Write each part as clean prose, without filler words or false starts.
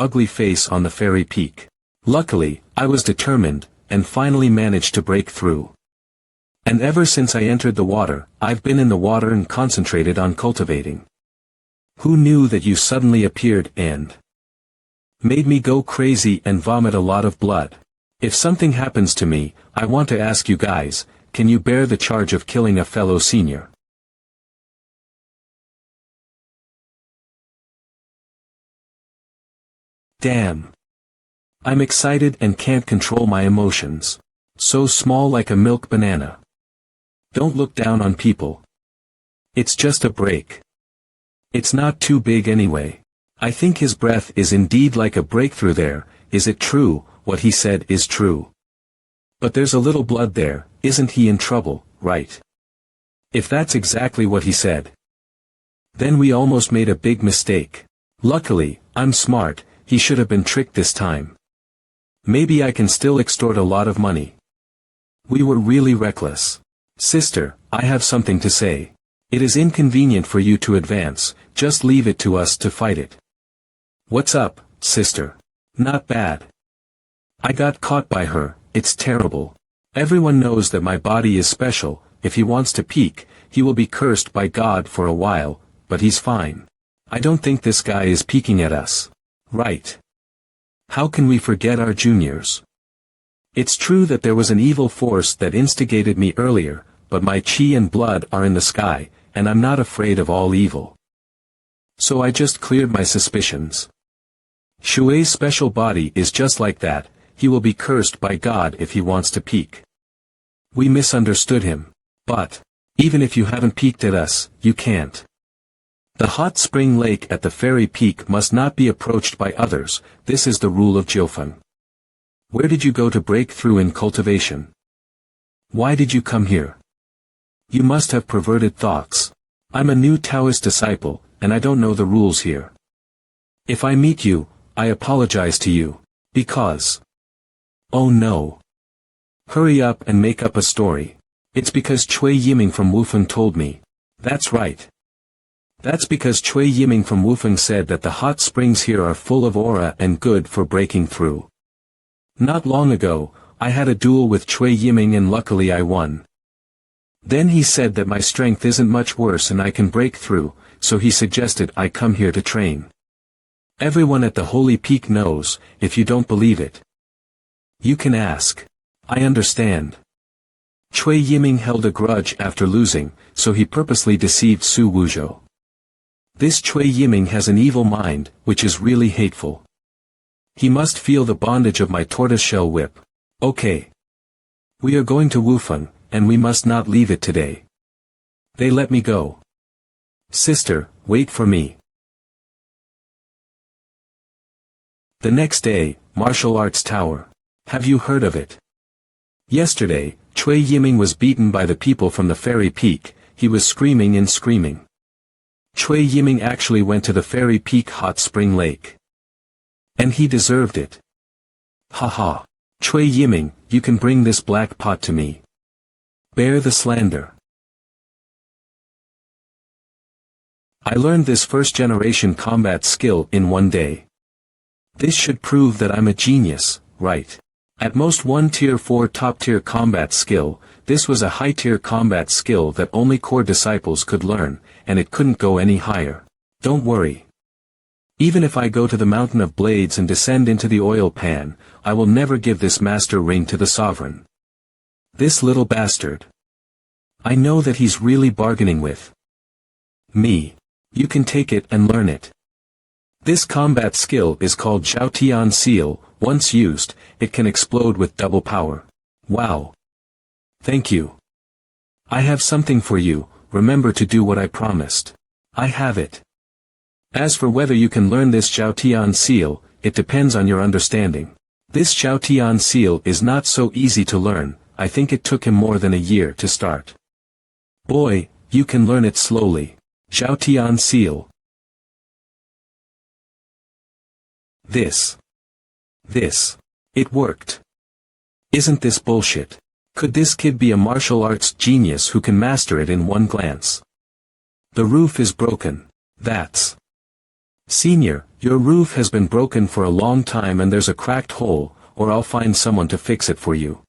ugly face on the fairy peak. Luckily, I was determined, and finally managed to break through. And ever since I entered the water, I've been in the water and concentrated on cultivating. Who knew that you suddenly appeared and made me go crazy and vomit a lot of blood? If something happens to me, I want to ask you guys, can you bear the charge of killing a fellow senior? Damn. I'm excited and can't control my emotions. So small like a milk banana. Don't look down on people. It's just a break. It's not too big anyway. I think his breath is indeed like a breakthrough there. Is it true? What he said is true. But there's a little blood there. Isn't he in trouble, right? If that's exactly what he said, then we almost made a big mistake. Luckily, I'm smart. He should have been tricked this time. Maybe I can still extort a lot of money. We were really reckless. Sister, I have something to say. It is inconvenient for you to advance, just leave it to us to fight it. What's up, sister? Not bad. I got caught by her, it's terrible. Everyone knows that my body is special. If he wants to peek, he will be cursed by God for a while, but he's fine. I don't think this guy is peeking at us. Right. How can we forget our juniors? It's true that there was an evil force that instigated me earlier, but my chi and blood are in the sky, and I'm not afraid of all evil. So I just cleared my suspicions. Shuei's special body is just like that. He will be cursed by God if he wants to peek. We misunderstood him. But even if you haven't peeked at us, you can't. The hot spring lake at the fairy peak must not be approached by others. This is the rule of Jiufeng. Where did you go to break through in cultivation? Why did you come here? You must have perverted thoughts. I'm a new Taoist disciple, and I don't know the rules here. If I meet you, I apologize to you. Because. Oh no. Hurry up and make up a story. It's because Cui Yiming from Wufeng told me. That's right. That's because Cui Yiming from Wufeng said that the hot springs here are full of aura and good for breaking through. Not long ago, I had a duel with Cui Yiming and luckily I won. Then he said that my strength isn't much worse and I can break through, so he suggested I come here to train. Everyone at the Holy Peak knows. If you don't believe it, you can ask. I understand. Cui Yiming held a grudge after losing, so he purposely deceived Su Wuzhou. This Cui Yiming has an evil mind, which is really hateful. He must feel the bondage of my tortoiseshell whip. Okay. We are going to Wufeng, and we must not leave it today. They let me go. Sister, wait for me. The next day, Martial Arts Tower. Have you heard of it? Yesterday, Cui Yiming was beaten by the people from the fairy peak. He was screaming and screaming. Cui Yiming actually went to the fairy peak hot spring lake. And he deserved it. Haha. Cui Yiming, you can bring this black pot to me. Bear the slander. I learned this first-generation combat skill in one day. This should prove that I'm a genius, right? At most one tier 4 top-tier combat skill, this was a high-tier combat skill that only core disciples could learn, and it couldn't go any higher. Don't worry. Even if I go to the Mountain of Blades and descend into the oil pan, I will never give this master ring to the sovereign. This little bastard. I know that he's really bargaining with me. You can take it and learn it. This combat skill is called Zhaotian Seal. Once used, it can explode with double power. Wow. Thank you. I have something for you. Remember to do what I promised. I have it. As for whether you can learn this Zhaotian Seal, it depends on your understanding. This Zhaotian Seal is not so easy to learn. I think it took him more than a year to start. Boy, you can learn it slowly. Zhaotian Seal. This. It worked. Isn't this bullshit? Could this kid be a martial arts genius who can master it in one glance? The roof is broken. That's. Senior, Your roof has been broken for a long time and there's a cracked hole, or I'll find someone to fix it for you.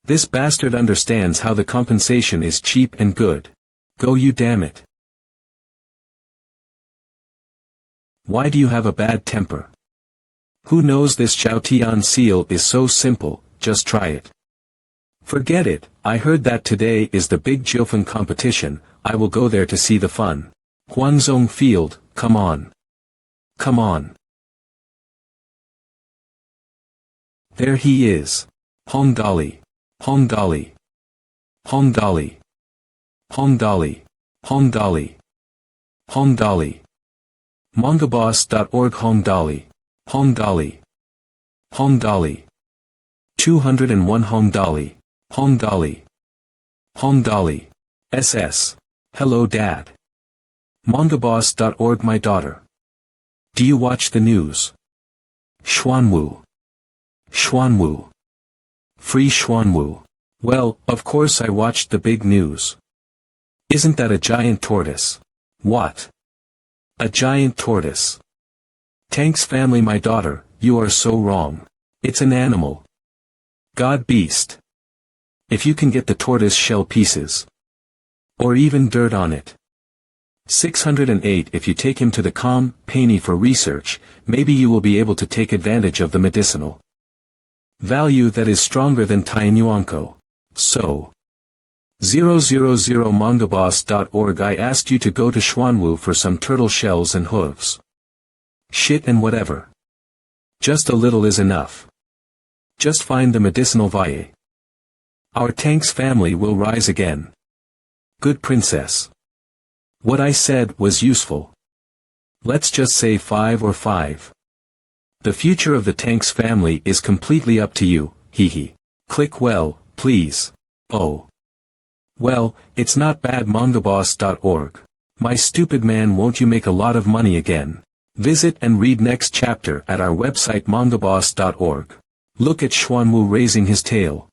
This bastard understands how the compensation is cheap and good. Go you damn it. Why do you have a bad temper? Who knows this Zhaotian seal is so simple, just try it. Forget it, I heard that today is the big Jiufeng competition, I will go there to see the fun. Huanzhong Field, come on. Come on. There he is. Hong Dali. Hong Dali. Hong Dali. Hong Dali. Hong Dali. Hong Dali. mangaboss.org Hong Dali. Hong Dali. Hong Dali. 201 Hong Dali. Hong Dali. Hong Dali. SS. Hello Dad. mangaboss.org My daughter. Do you watch the news? Xuanwu. Xuanwu. Free Xuanwu. Well, of course I watched the big news. Isn't that a giant tortoise? What? A giant tortoise. Tank's family my daughter, you are so wrong. It's an animal. God beast. If you can get the tortoise shell pieces. Or even dirt on it. 608 If you take him to the company for research, maybe you will be able to take advantage of the medicinal value that is stronger than Tainyuanko. So. 000mangaboss.org I asked you to go to Xuanwu for some turtle shells and hooves. Shit and whatever. Just a little is enough. Just find the medicinal value. Our Tank's family will rise again. Good princess. What I said was useful. Let's just say 5 or 5. The future of the Tank's family is completely up to you, hee. Click well, please. Oh. Well, it's not bad mangaboss.org. My stupid man, won't you make a lot of money again? Visit and read next chapter at our website mangaboss.org. Look at Xuanwu raising his tail.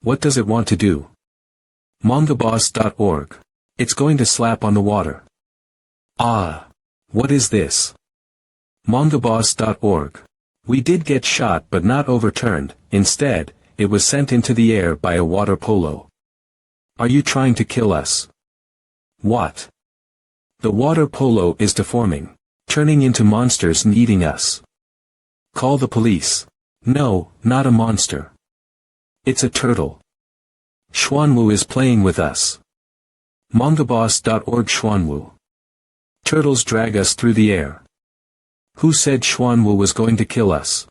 What does it want to do? mangaboss.org. It's going to slap on the water. Ah. What is this? mangaboss.org. We did get shot but not overturned, instead, it was sent into the air by a water polo. Are you trying to kill us? What? The water polo is deforming, turning into monsters and eating us. Call the police. No, not a monster. It's a turtle. Xuanwu is playing with us. mangaboss.org Xuanwu. Turtles drag us through the air. Who said Xuanwu was going to kill us?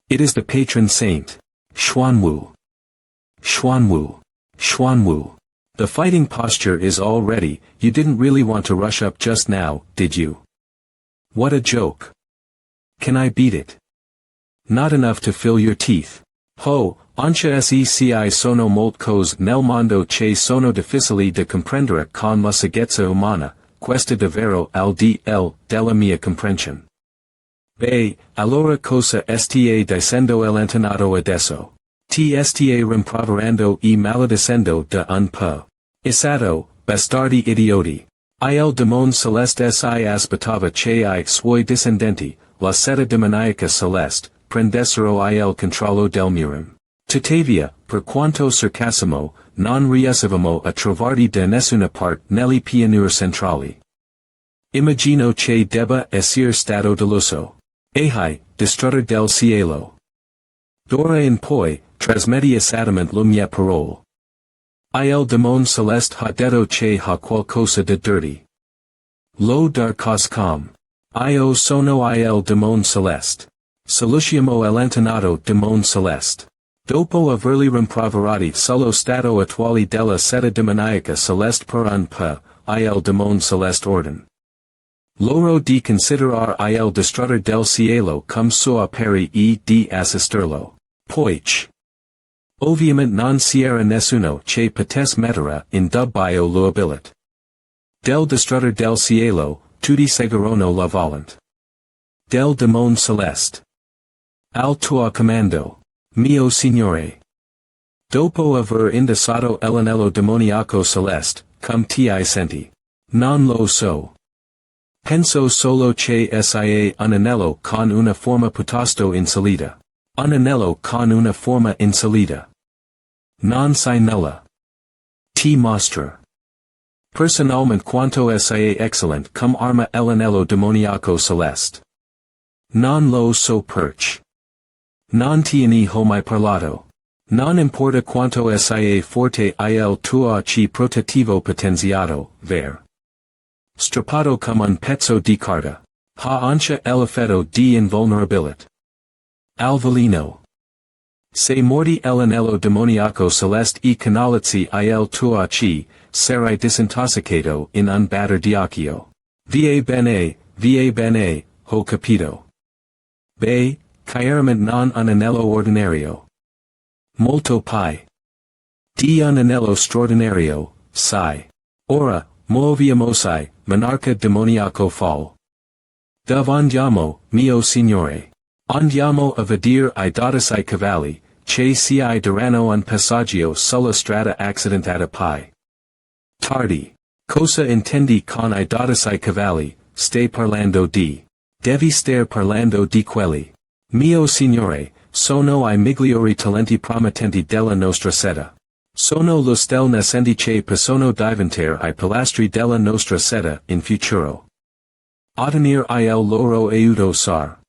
It is the patron saint. Xuanwu. Xuanwu. Xuanwu. The fighting posture is all ready, you didn't really want to rush up just now, did you? What a joke. Can I beat it? Not enough to fill your teeth. Ho, ancha seci sono molt cos nel mondo che sono difficili de comprendere con la saggezza umana, questa davvero al della mia comprensione. Beh, allora cosa sta dicendo l'antenato adesso? Ti sta rimproverando e maledicendo da un po'. Isato, bastardi idioti. Il demon celeste si aspettava che I suoi discendenti, la setta demoniaca celeste, prendessero il controllo del mirum. Tuttavia, per quanto sarcassimo, non riuscivamo a trovardi da nessuna parte nelle pianure centrali. Immagino che debba essere stato deluso. Ehai, distruttor del cielo. D'ora in poi, trasmetti esattamente la mia parole. Il demon celeste ha detto che ha qualcosa da dirti. Lo dar coscom. Io sono il demon celeste. Salutiamo l'antenato demon celeste. Dopo averli rimproverati sullo stato attuale della setta demoniaca celeste per un po', il demon celeste ordine loro di considerar il distruttor del cielo come sua pari e di assisterlo. Poich. Ovviamente non c'era nessuno che potesse mettere in dubbio l'abilità del distruttor del cielo, tutti seguirono la volent del demon celeste. Al tuo comando, mio signore. Dopo aver indossato l'anello demoniaco celeste, come ti senti? Non lo so. Penso solo che sia un anello con una forma piuttosto insolita. Un anello con una forma insolita. Non si nulla. Ti mostra. Personalmente quanto sia excellent cum arma l'anello demoniaco celeste. Non lo so perch. Non tieni ho mai parlato. Non importa quanto sia forte il tuo chi protettivo potenziato, ver. Strappato cum un pezzo di carta. Ha ancha l'effetto di invulnerabilit. Al veleno. Se mordi l'anello demoniaco celeste e canalizzi il tuo chi, sarai disintossicato in un batter diacchio. Va bene, ho capito. Beh, chiaramente non un anello ordinario. Molto pi. Di un anello straordinario, sai. Ora, muoviamoci, monarca demoniaco fall. Dove andiamo, mio signore? Andiamo a vedere I 12 cavalli, che si daranno un passaggio sulla strada accidentata pi. Tardi. Cosa intendi con I 12 cavalli, stai parlando di. Devi star parlando di quelli. Mio signore, sono I migliori talenti promettenti della nostra seta. Sono lo stel nascendi che possono diventare I pilastri della nostra seta in futuro. Ottenere il loro aiuto sar.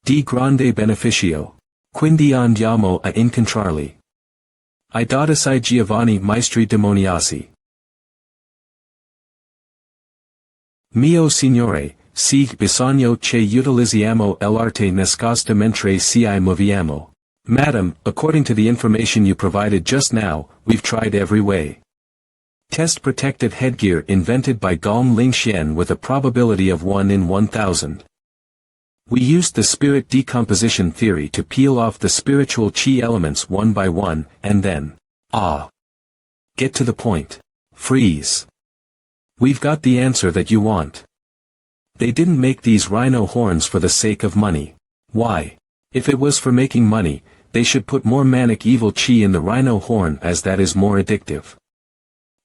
Di grande beneficio. Quindi andiamo a incontrarli. I 12 giovani maestri demoniaci. Mio signore, sì bisogno che utilizziamo l'arte nascosta mentre ci muoviamo. Madam, according to the information you provided just now, we've tried every way. Test protected headgear invented by Gong Ling Xian with a probability of 1 in 1,000. We used the spirit decomposition theory to peel off the spiritual chi elements one by one, and then, get to the point. Freeze. We've got the answer that you want. They didn't make these rhino horns for the sake of money. Why? If it was for making money, they should put more manic evil chi in the rhino horn as that is more addictive.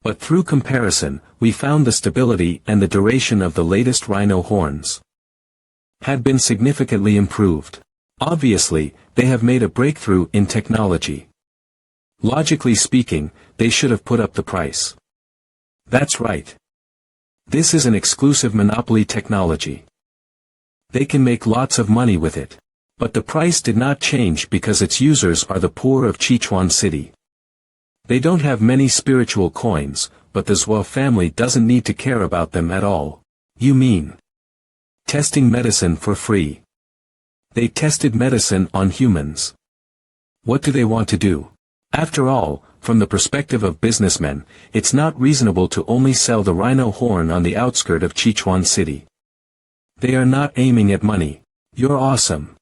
But through comparison, we found the stability and the duration of the latest rhino horns had been significantly improved. Obviously, they have made a breakthrough in technology. Logically speaking, they should have put up the price. That's right. This is an exclusive monopoly technology. They can make lots of money with it. But the price did not change because its users are the poor of Sichuan City. They don't have many spiritual coins, but the Zhou family doesn't need to care about them at all. You mean testing medicine for free? They tested medicine on humans. What do they want to do? After all, from the perspective of businessmen, it's not reasonable to only sell the rhino horn on the outskirt of Sichuan City. They are not aiming at money. You're awesome.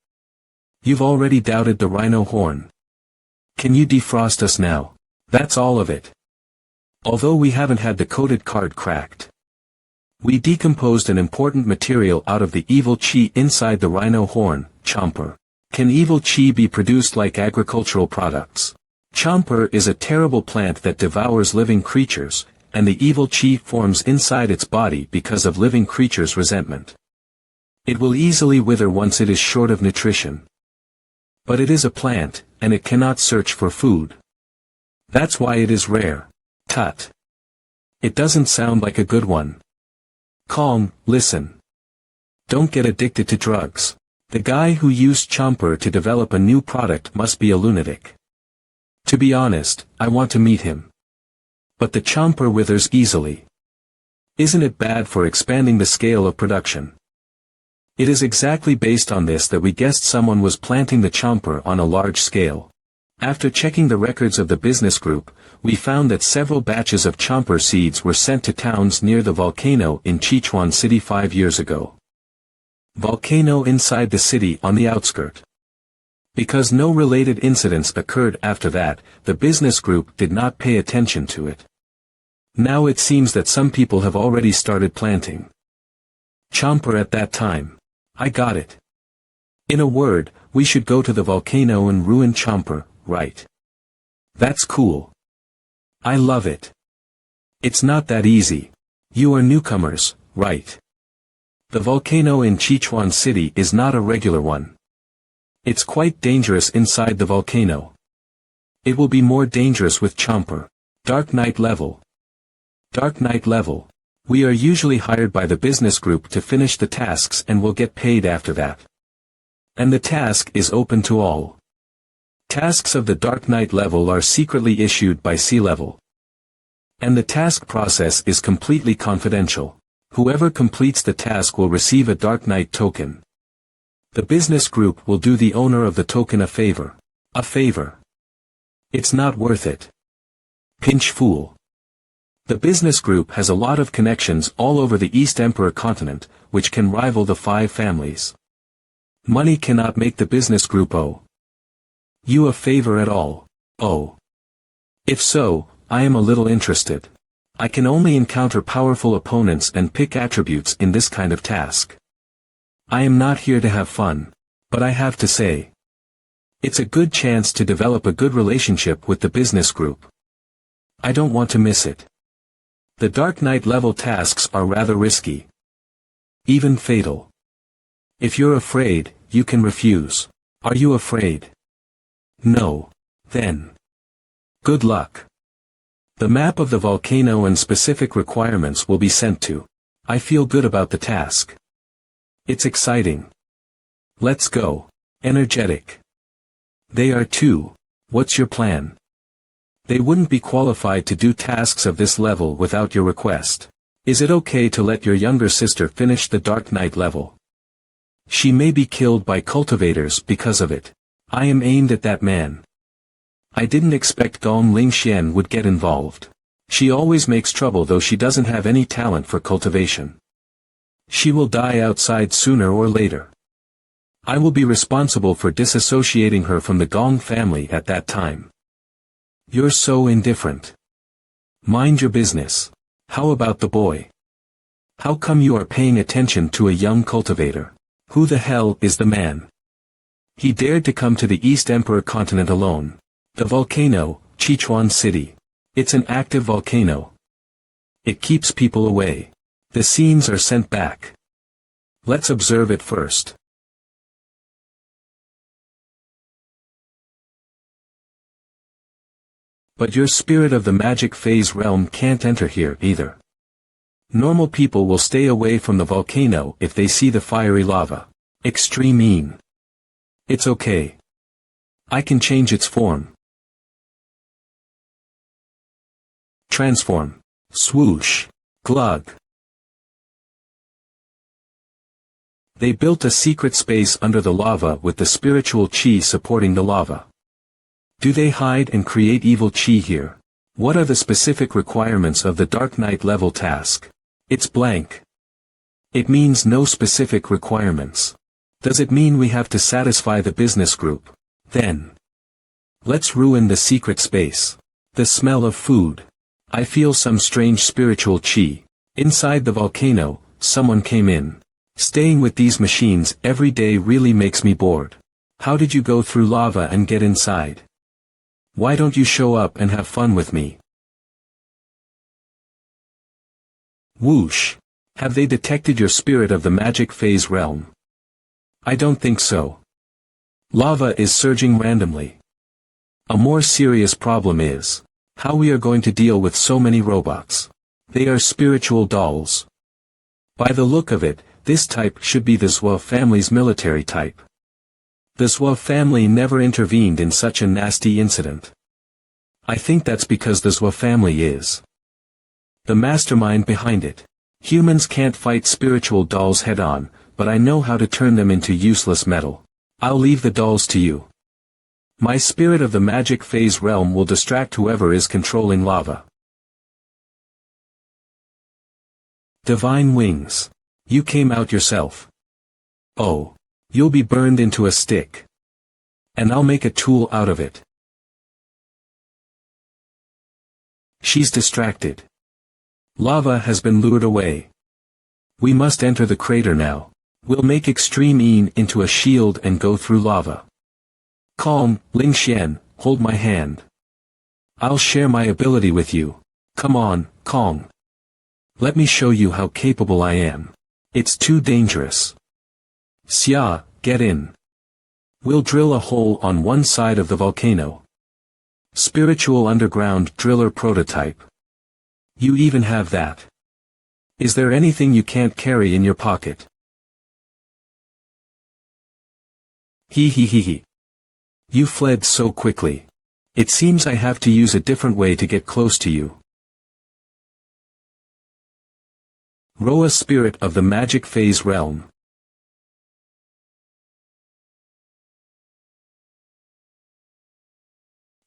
You've already doubted the rhino horn. Can you defrost us now? That's all of it. Although we haven't had the coded card cracked. We decomposed an important material out of the evil chi inside the rhino horn, chomper. Can evil chi be produced like agricultural products? Chomper is a terrible plant that devours living creatures, and the evil chi forms inside its body because of living creatures' resentment. It will easily wither once it is short of nutrition. But it is a plant, and it cannot search for food. That's why it is rare. Tut. It doesn't sound like a good one. Calm, listen. Don't get addicted to drugs. The guy who used Chomper to develop a new product must be a lunatic. To be honest, I want to meet him. But the Chomper withers easily. Isn't it bad for expanding the scale of production? It is exactly based on this that we guessed someone was planting the Chomper on a large scale. After checking the records of the business group, we found that several batches of Chomper seeds were sent to towns near the volcano in Sichuan City 5 years ago. Volcano inside the city on the outskirt. Because no related incidents occurred after that, the business group did not pay attention to it. Now it seems that some people have already started planting Chomper at that time. I got it. In a word, we should go to the volcano and ruin Chomper, right? That's cool. I love it. It's not that easy. You are newcomers, right? The volcano in Sichuan City is not a regular one. It's quite dangerous inside the volcano. It will be more dangerous with Chomper. Dark Night Level. Dark Night Level. We are usually hired by the business group to finish the tasks and will get paid after that. And the task is open to all. Tasks of the Dark Night Level are secretly issued by Sea Level. And the task process is completely confidential. Whoever completes the task will receive a Dark Night token. The business group will do the owner of the token a favor. A favor. It's not worth it. Pinch fool. The business group has a lot of connections all over the East Emperor continent, which can rival the 5 families. Money cannot make the business group owe you a favor at all. Oh. If so, I am a little interested. I can only encounter powerful opponents and pick attributes in this kind of task. I am not here to have fun, but I have to say, it's a good chance to develop a good relationship with the business group. I don't want to miss it. The Dark Night level tasks are rather risky. Even fatal. If you're afraid, you can refuse. Are you afraid? No. Then. Good luck. The map of the volcano and specific requirements will be sent to. I feel good about the task. It's exciting. Let's go. Energetic. They are too. What's your plan? They wouldn't be qualified to do tasks of this level without your request. Is it okay to let your younger sister finish the Dark Night level? She may be killed by cultivators because of it. I am aimed at that man. I didn't expect Gong Lingxian would get involved. She always makes trouble though she doesn't have any talent for cultivation. She will die outside sooner or later. I will be responsible for disassociating her from the Gong family at that time. You're so indifferent. Mind your business. How about the boy? How come you are paying attention to a young cultivator? Who the hell is the man? He dared to come to the East Emperor continent alone. The volcano, Sichuan City. It's an active volcano. It keeps people away. The scenes are sent back. Let's observe it first. But your spirit of the magic phase realm can't enter here either. Normal people will stay away from the volcano if they see the fiery lava. Extreme. It's okay. I can change its form. Transform. Swoosh. Glug. They built a secret space under the lava with the spiritual chi supporting the lava. Do they hide and create evil chi here? What are the specific requirements of the Dark Night level task? It's blank. It means no specific requirements. Does it mean we have to satisfy the business group? Then. Let's ruin the secret space. The smell of food. I feel some strange spiritual chi. Inside the volcano, someone came in. Staying with these machines every day really makes me bored. How did you go through lava and get inside? Why don't you show up and have fun with me? Whoosh. Have they detected your spirit of the magic phase realm? I don't think so. Lava is surging randomly. A more serious problem is how we are going to deal with so many robots. They are spiritual dolls. By the look of it, this type should be the Zhua family's military type. The Zhua family never intervened in such a nasty incident. I think that's because the Zhua family is the mastermind behind it. Humans can't fight spiritual dolls head-on, but I know how to turn them into useless metal. I'll leave the dolls to you. My spirit of the magic phase realm will distract whoever is controlling lava. Divine wings. You came out yourself. Oh. You'll be burned into a stick. And I'll make a tool out of it. She's distracted. Lava has been lured away. We must enter the crater now. We'll make Extreme Een into a shield and go through lava. Calm, Lingxian, hold my hand. I'll share my ability with you. Come on, Kong. Let me show you how capable I am. It's too dangerous. Xia, get in. We'll drill a hole on one side of the volcano. Spiritual underground driller prototype. You even have that. Is there anything you can't carry in your pocket? He. You fled so quickly. It seems I have to use a different way to get close to you. Roa, spirit of the magic phase realm.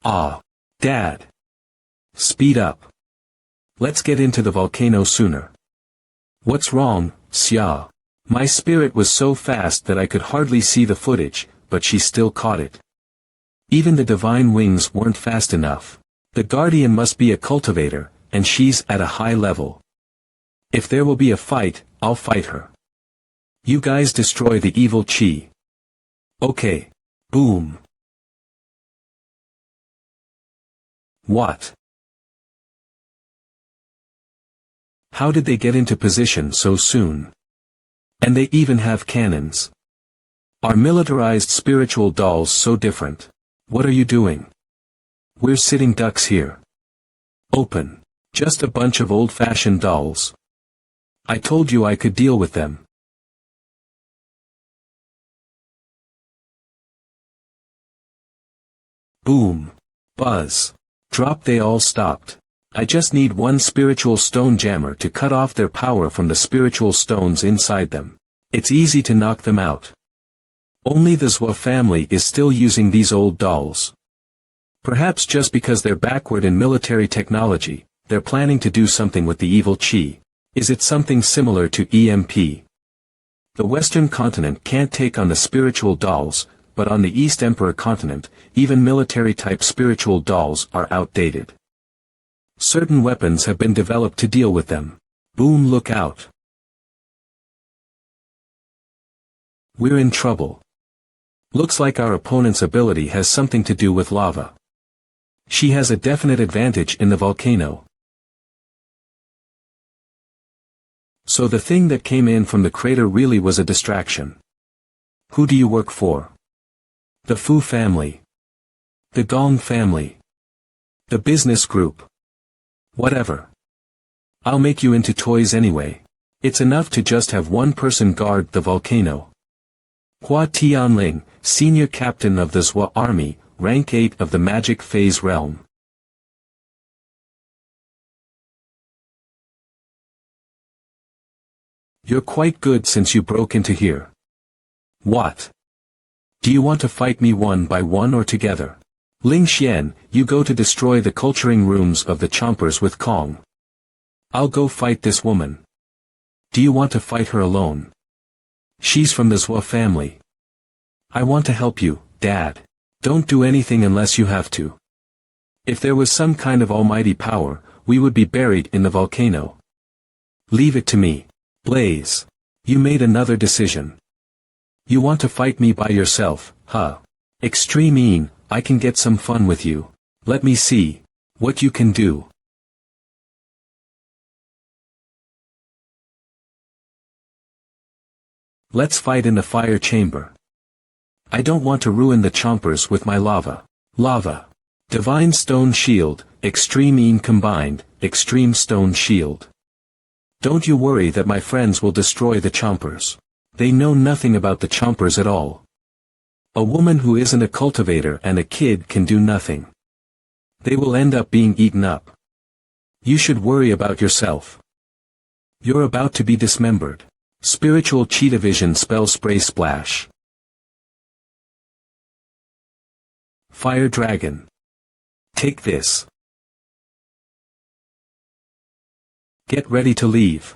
Ah. Dad. Speed up. Let's get into the volcano sooner. What's wrong, Xia? My spirit was so fast that I could hardly see the footage, but she still caught it. Even the divine wings weren't fast enough. The guardian must be a cultivator, and she's at a high level. If there will be a fight, I'll fight her. You guys destroy the evil chi. Okay. Boom. What? How did they get into position so soon? And they even have cannons. Are militarized spiritual dolls so different? What are you doing? We're sitting ducks here. Open. Just a bunch of old-fashioned dolls. I told you I could deal with them. Boom. Buzz. Drop. They all stopped. I just need one spiritual stone jammer to cut off their power from the spiritual stones inside them. It's easy to knock them out. Only the Zhua family is still using these old dolls. Perhaps just because they're backward in military technology, they're planning to do something with the evil chi. Is it something similar to EMP? The Western continent can't take on the spiritual dolls, but on the East Emperor continent, even military-type spiritual dolls are outdated. Certain weapons have been developed to deal with them. Boom, look out. We're in trouble. Looks like our opponent's ability has something to do with lava. She has a definite advantage in the volcano. So the thing that came in from the crater really was a distraction. Who do you work for? The Fu family. The Gong family. The business group. Whatever. I'll make you into toys anyway. It's enough to just have one person guard the volcano. Hua Tianling, senior captain of the Zhua army, rank 8 of the magic phase realm. You're quite good since you broke into here. What? Do you want to fight me one by one or together? Ling Xian, you go to destroy the culturing rooms of the chompers with Kong. I'll go fight this woman. Do you want to fight her alone? She's from the Zhua family. I want to help you, Dad. Don't do anything unless you have to. If there was some kind of almighty power, we would be buried in the volcano. Leave it to me. Blaze. You made another decision. You want to fight me by yourself, huh? Extreme, I can get some fun with you. Let me see what you can do. Let's fight in the fire chamber. I don't want to ruin the chompers with my lava. Lava. Divine stone shield, extreme combined, extreme stone shield. Don't you worry that my friends will destroy the chompers. They know nothing about the chompers at all. A woman who isn't a cultivator and a kid can do nothing. They will end up being eaten up. You should worry about yourself. You're about to be dismembered. Spiritual cheetah vision spell spray splash. Fire dragon. Take this. Get ready to leave.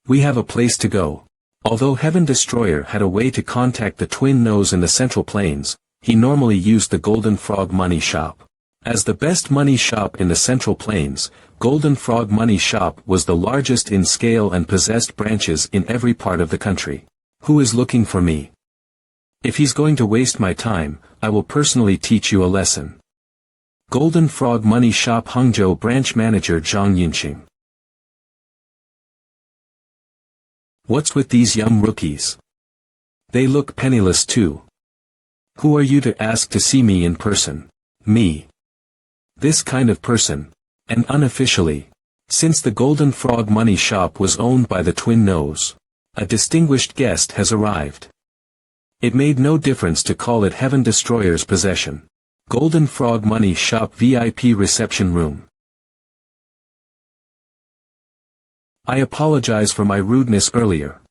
We have a place to go. Although Heaven Destroyer had a way to contact the Twin Nose in the Central Plains, he normally used the Golden Frog Money Shop. As the best money shop in the Central Plains, Golden Frog Money Shop was the largest in scale and possessed branches in every part of the country. Who is looking for me? If he's going to waste my time, I will personally teach you a lesson. Golden Frog Money Shop Hangzhou Branch Manager Zhang Yunqing. What's with these young rookies? They look penniless too. Who are you to ask to see me in person? Me. This kind of person. And unofficially. Since the Golden Frog Money Shop was owned by the Twin Nose, a distinguished guest has arrived. It made no difference to call it Heaven Destroyer's possession. Golden Frog Money Shop VIP reception room. I apologize for my rudeness earlier.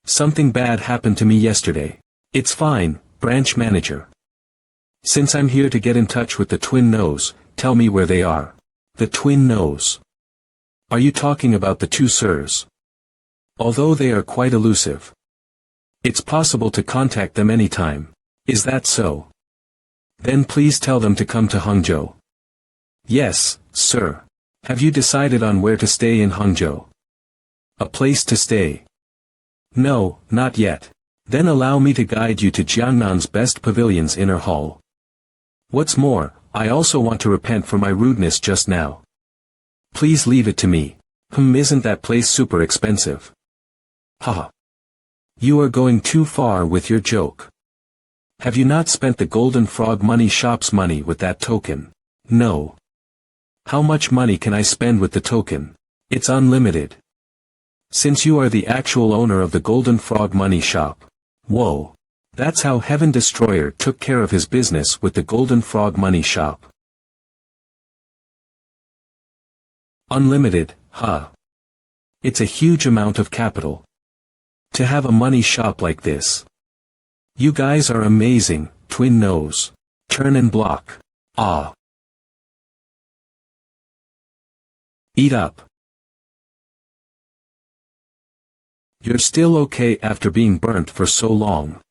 Something bad happened to me yesterday. It's fine, branch manager. Since I'm here to get in touch with the Twin Nose, tell me where they are. The Twin Nose. Are you talking about the two sirs? Although they are quite elusive. It's possible to contact them anytime. Is that so? Then please tell them to come to Hangzhou. Yes, sir. Have you decided on where to stay in Hangzhou? A place to stay? No, not yet. Then allow me to guide you to Jiangnan's best pavilion's inner hall. What's more, I also want to repent for my rudeness just now. Please leave it to me. Isn't that place super expensive? Haha. You are going too far with your joke. Have you not spent the Golden Frog Money Shop's money with that token? No. How much money can I spend with the token? It's unlimited. Since you are the actual owner of the Golden Frog Money Shop. Whoa. That's how Heaven Destroyer took care of his business with the Golden Frog Money Shop. Unlimited, huh? It's a huge amount of capital. To have a money shop like this. You guys are amazing, Twin Nose. Turn and block. Ah. Eat up. You're still okay after being burnt for so long.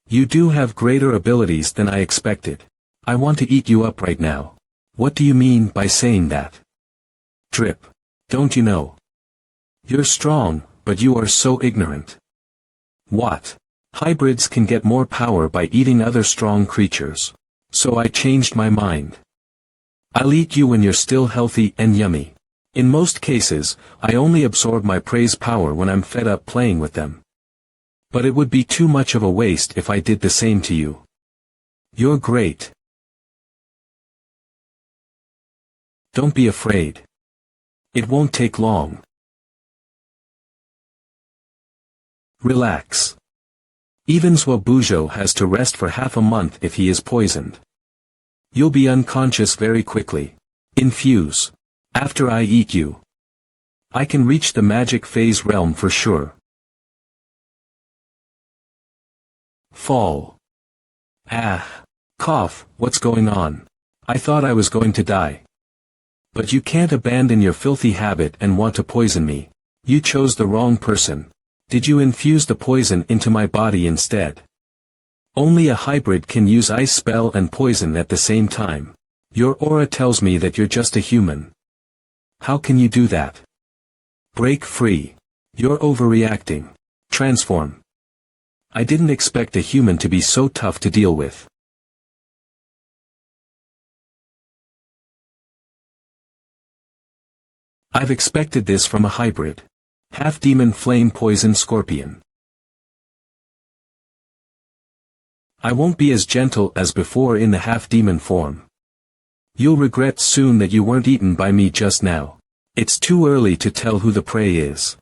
You do have greater abilities than I expected. I want to eat you up right now. What do you mean by saying that? Drip. Don't you know? You're strong, but you are so ignorant. What? Hybrids can get more power by eating other strong creatures. So I changed my mind. I'll eat you when you're still healthy and yummy. In most cases, I only absorb my prey's power when I'm fed up playing with them. But it would be too much of a waste if I did the same to you. You're great. Don't be afraid. It won't take long. Relax. Even Zhuo has to rest for half a month if he is poisoned. You'll be unconscious very quickly. Infuse. After I eat you. I can reach the magic phase realm for sure. Fall. Ah. Cough, what's going on? I thought I was going to die. But you can't abandon your filthy habit and want to poison me. You chose the wrong person. Did you infuse the poison into my body instead? Only a hybrid can use ice spell and poison at the same time. Your aura tells me that you're just a human. How can you do that? Break free. You're overreacting. Transform. I didn't expect a human to be so tough to deal with. I've expected this from a hybrid. Half-demon flame poison scorpion. I won't be as gentle as before in the half-demon form. You'll regret soon that you weren't eaten by me just now. It's too early to tell who the prey is.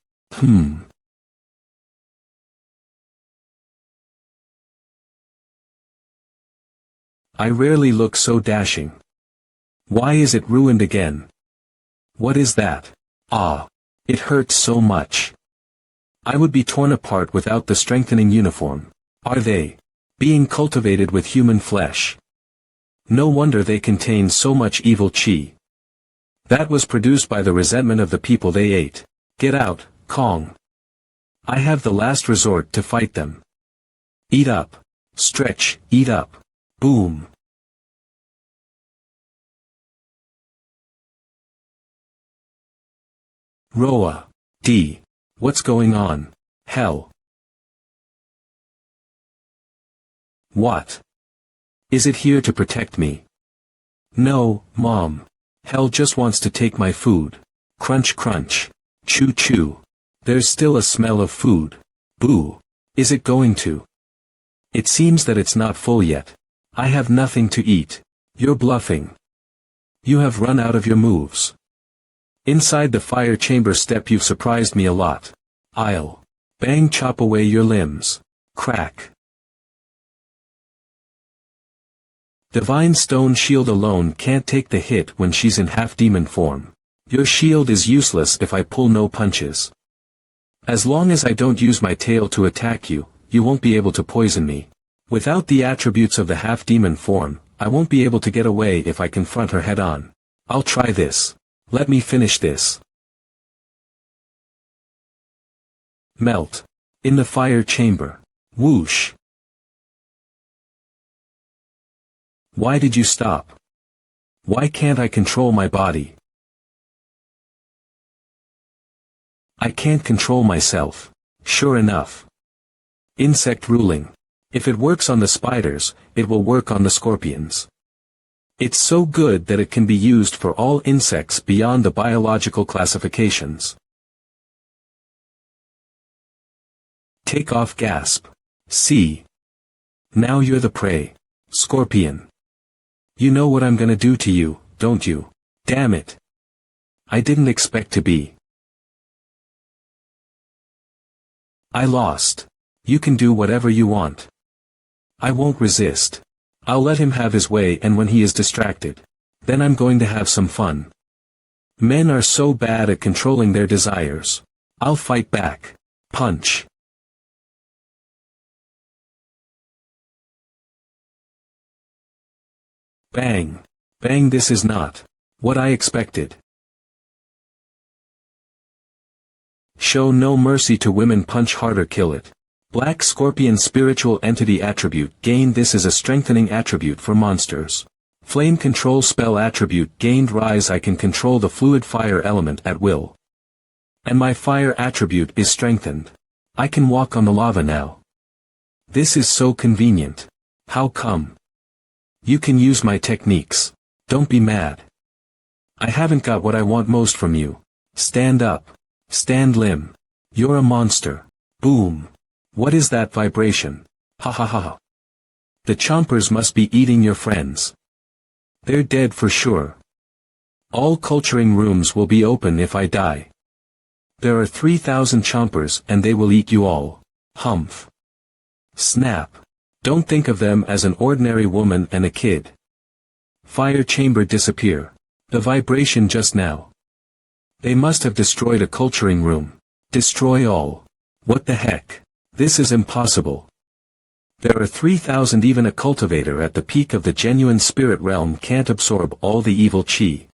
I rarely look so dashing. Why is it ruined again? What is that? Ah. It hurts so much. I would be torn apart without the strengthening uniform. Are they being cultivated with human flesh? No wonder they contain so much evil chi. That was produced by the resentment of the people they ate. Get out, Kong. I have the last resort to fight them. Eat up. Stretch, eat up. Boom. Roa. D. What's going on? Hell. What? Is it here to protect me? No, Mom. Hell just wants to take my food. Crunch crunch. Chew chew. There's still a smell of food. Boo. Is it going to? It seems that it's not full yet. I have nothing to eat. You're bluffing. You have run out of your moves. Inside the fire chamber step you've surprised me a lot. I'll bang chop away your limbs. Crack. Divine stone shield alone can't take the hit when she's in half-demon form. Your shield is useless if I pull no punches. As long as I don't use my tail to attack you, you won't be able to poison me. Without the attributes of the half-demon form, I won't be able to get away if I confront her head-on. I'll try this. Let me finish this. Melt. In the fire chamber. Whoosh. Why did you stop? Why can't I control my body? I can't control myself. Sure enough. Insect ruling. If it works on the spiders, it will work on the scorpions. It's so good that it can be used for all insects beyond the biological classifications. Take off gasp. See. Now you're the prey. Scorpion. You know what I'm gonna do to you, don't you? Damn it. I didn't expect to be. I lost. You can do whatever you want. I won't resist. I'll let him have his way, and when he is distracted, then I'm going to have some fun. Men are so bad at controlling their desires. I'll fight back. Punch. Bang. Bang, this is not what I expected. Show no mercy to women, punch harder, kill it. Black Scorpion spiritual entity attribute gained. This is a strengthening attribute for monsters. Flame control spell attribute gained. Rise. I can control the fluid fire element at will. And my fire attribute is strengthened. I can walk on the lava now. This is so convenient. How come? You can use my techniques. Don't be mad. I haven't got what I want most from you. Stand up. Stand limb. You're a monster. Boom. What is that vibration? Ha ha ha ha. The chompers must be eating your friends. They're dead for sure. All culturing rooms will be open if I die. There are 3,000 chompers and they will eat you all. Humph. Snap. Don't think of them as an ordinary woman and a kid. Fire chamber disappear. The vibration just now. They must have destroyed a culturing room. Destroy all. What the heck? This is impossible. There are 3,000. Even a cultivator at the peak of the genuine spirit realm can't absorb all the evil chi.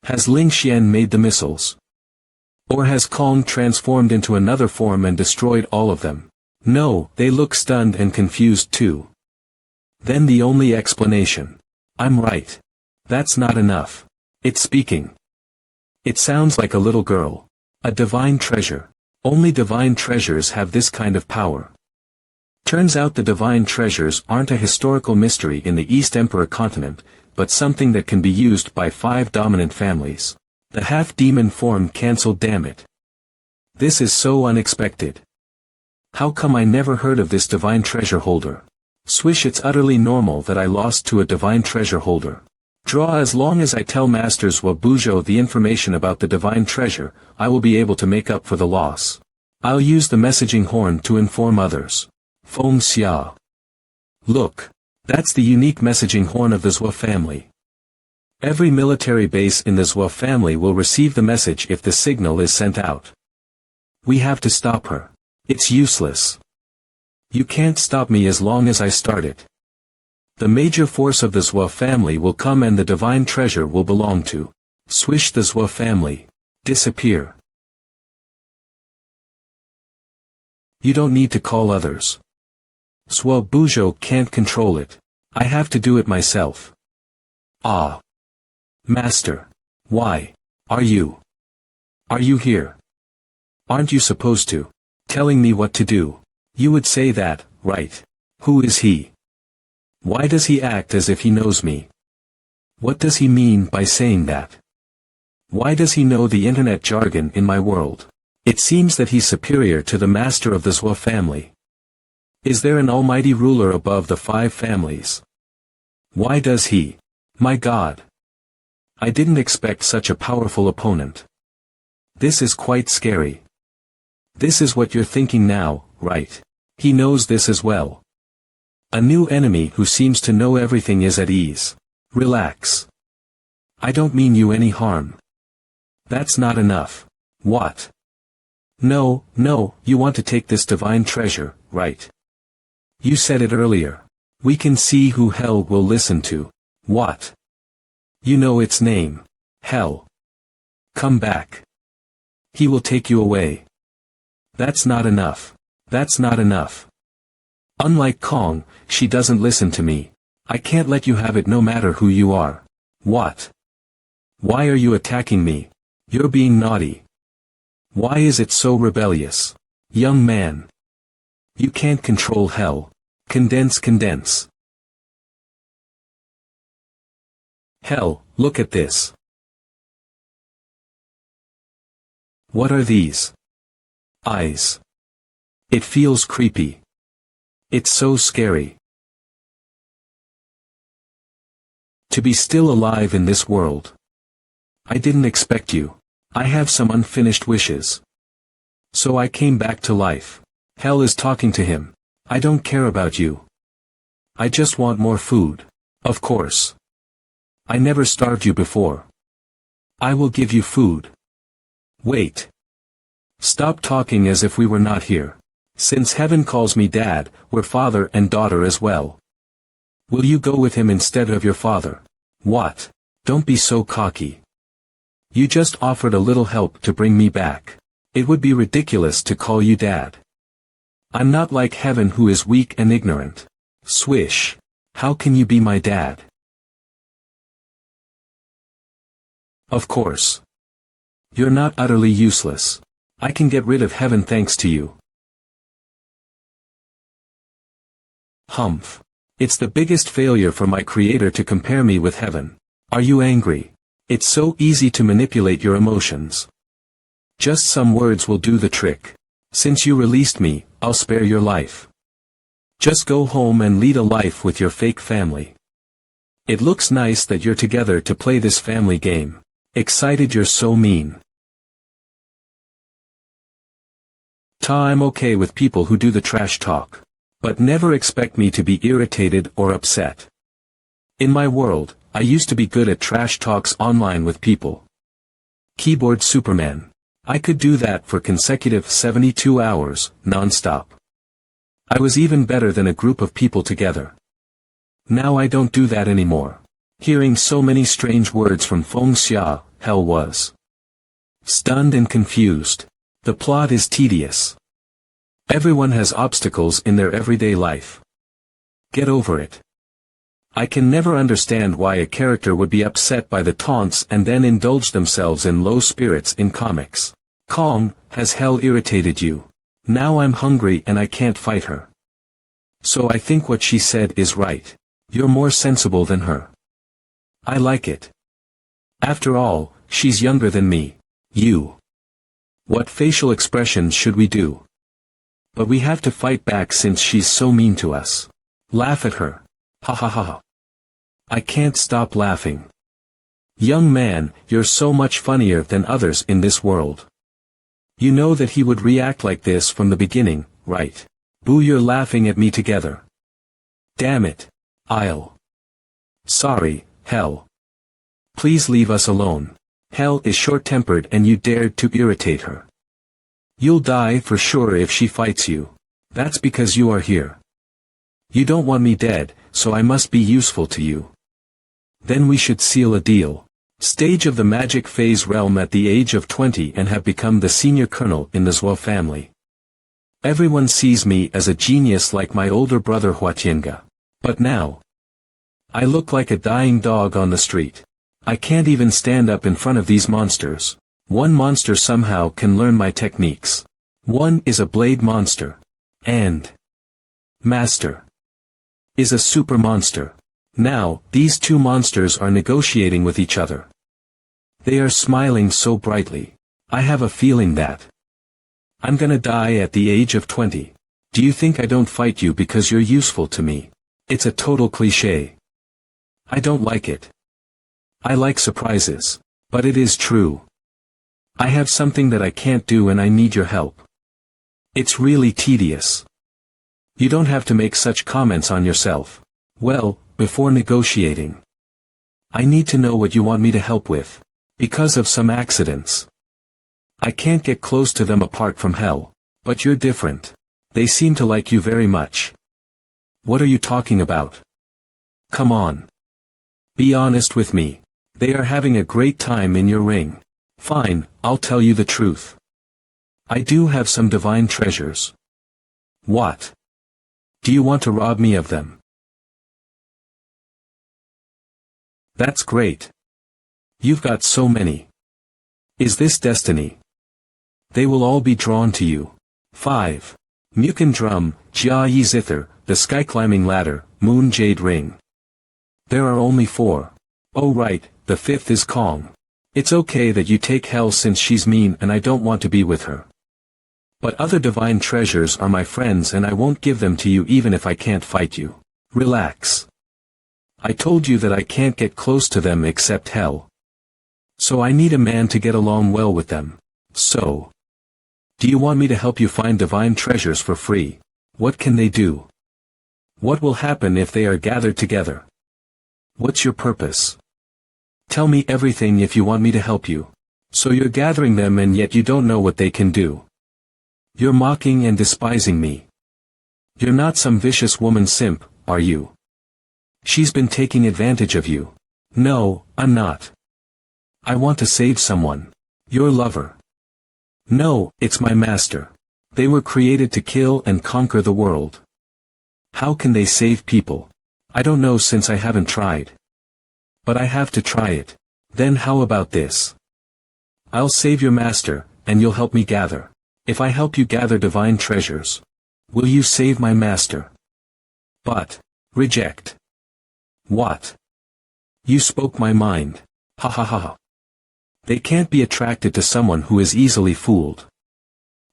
Has Ling Xian made the missiles? Or has Kong transformed into another form and destroyed all of them? No, they look stunned and confused too. Then the only explanation. I'm right. That's not enough. It's speaking. It sounds like a little girl. A divine treasure. Only divine treasures have this kind of power. Turns out the divine treasures aren't a historical mystery in the East Emperor continent, but something that can be used by 5 dominant families. The half-demon form cancelled, damn it. This is so unexpected. How come I never heard of this divine treasure holder? Swish, it's utterly normal that I lost to a divine treasure holder. Draw. As long as I tell Masters Wabujo the information about the divine treasure, I will be able to make up for the loss. I'll use the messaging horn to inform others. Feng Xia. Look. That's the unique messaging horn of the Zhua family. Every military base in the Zhua family will receive the message if the signal is sent out. We have to stop her. It's useless. You can't stop me as long as I start it. The major force of the Zhua family will come and the divine treasure will belong to. Swish, the Zhua family. Disappear. You don't need to call others. Zhua Bujo can't control it. I have to do it myself. Ah. Master. Why? Are you here? Aren't you supposed to? Telling me what to do. You would say that, right? Who is he? Why does he act as if he knows me? What does he mean by saying that? Why does he know the internet jargon in my world? It seems that he's superior to the master of the Zwa family. Is there an almighty ruler above the 5 families? Why does he? My God! I didn't expect such a powerful opponent. This is quite scary. This is what you're thinking now, right? He knows this as well. A new enemy who seems to know everything is at ease. Relax. I don't mean you any harm. That's not enough. What? No, you want to take this divine treasure, right? You said it earlier. We can see who hell will listen to. What? You know its name. Hell. Come back. He will take you away. That's not enough. That's not enough. Unlike Kong, she doesn't listen to me. I can't let you have it no matter who you are. What? Why are you attacking me? You're being naughty. Why is it so rebellious? Young man. You can't control hell. Condense. Hell, look at this. What are these? Eyes. It feels creepy. It's so scary. To be still alive in this world. I didn't expect you. I have some unfinished wishes. So I came back to life. Hell is talking to him. I don't care about you. I just want more food. Of course. I never starved you before. I will give you food. Wait. Stop talking as if we were not here. Since heaven calls me dad, we're father and daughter as well. Will you go with him instead of your father? What? Don't be so cocky. You just offered a little help to bring me back. It would be ridiculous to call you dad. I'm not like heaven who is weak and ignorant. Swish. How can you be my dad? Of course. You're not utterly useless. I can get rid of heaven thanks to you. Humph. It's the biggest failure for my creator to compare me with heaven. Are you angry? It's so easy to manipulate your emotions. Just some words will do the trick. Since you released me, I'll spare your life. Just go home and lead a life with your fake family. It looks nice that you're together to play this family game. Excited you're so mean. I'm okay with people who do the trash talk. But never expect me to be irritated or upset. In my world, I used to be good at trash talks online with people. Keyboard Superman. I could do that for consecutive 72 hours, non-stop. I was even better than a group of people together. Now I don't do that anymore. Hearing so many strange words from Feng Xia, hell was stunned and confused. The plot is tedious. Everyone has obstacles in their everyday life. Get over it. I can never understand why a character would be upset by the taunts and then indulge themselves in low spirits in comics. Kong, has hell irritated you? Now I'm hungry and I can't fight her. So I think what she said is right. You're more sensible than her. I like it. After all, she's younger than me. You. What facial expressions should we do? But we have to fight back since she's so mean to us. Laugh at her. Ha ha ha. I can't stop laughing. Young man, you're so much funnier than others in this world. You know that he would react like this from the beginning, right? Boo, you're laughing at me together. Damn it. Sorry, hell. Please leave us alone. Hell is short-tempered and you dared to irritate her. You'll die for sure if she fights you. That's because you are here. You don't want me dead, so I must be useful to you. Then we should seal a deal. Stage of the magic phase realm at the age of 20 and have become the senior colonel in the Zhuo family. Everyone sees me as a genius like my older brother Huatianga. But now, I look like a dying dog on the street. I can't even stand up in front of these monsters. One monster somehow can learn my techniques. One is a blade monster. And Master is a super monster. Now, these two monsters are negotiating with each other. They are smiling so brightly. I have a feeling that I'm gonna die at the age of 20. Do you think I don't fight you because you're useful to me? It's a total cliché. I don't like it. I like surprises. But it is true. I have something that I can't do and I need your help. It's really tedious. You don't have to make such comments on yourself. Well, before negotiating, I need to know what you want me to help with. Because of some accidents, I can't get close to them apart from hell. But you're different. They seem to like you very much. What are you talking about? Come on. Be honest with me. They are having a great time in your ring. Fine, I'll tell you the truth. I do have some divine treasures. What? Do you want to rob me of them? That's great. You've got so many. Is this destiny? They will all be drawn to you. 5. Mukin drum, Jia Yi zither, the sky climbing ladder, moon jade ring. There are only 4. Oh right, the 5th is Kong. It's okay that you take hell since she's mean and I don't want to be with her. But other divine treasures are my friends and I won't give them to you even if I can't fight you. Relax. I told you that I can't get close to them except hell. So I need a man to get along well with them. So, do you want me to help you find divine treasures for free? What can they do? What will happen if they are gathered together? What's your purpose? Tell me everything if you want me to help you. So you're gathering them and yet you don't know what they can do. You're mocking and despising me. You're not some vicious woman simp, are you? She's been taking advantage of you. No, I'm not. I want to save someone. Your lover. No, it's my master. They were created to kill and conquer the world. How can they save people? I don't know since I haven't tried. But I have to try it. Then how about this? I'll save your master, and you'll help me gather. If I help you gather divine treasures, will you save my master? But, reject. What? You spoke my mind. Ha ha ha ha. They can't be attracted to someone who is easily fooled.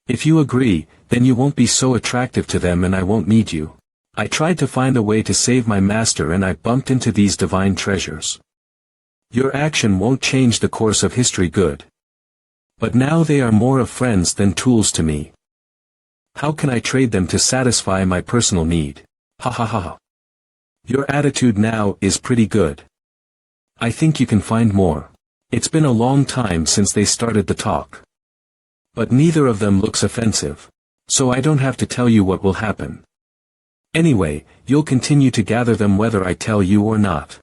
If you agree, then you won't be so attractive to them and I won't need you. I tried to find a way to save my master and I bumped into these divine treasures. Your action won't change the course of history good. But now they are more of friends than tools to me. How can I trade them to satisfy my personal need? Ha ha ha ha. Your attitude now is pretty good. I think you can find more. It's been a long time since they started the talk. But neither of them looks offensive. So I don't have to tell you what will happen. Anyway, you'll continue to gather them whether I tell you or not.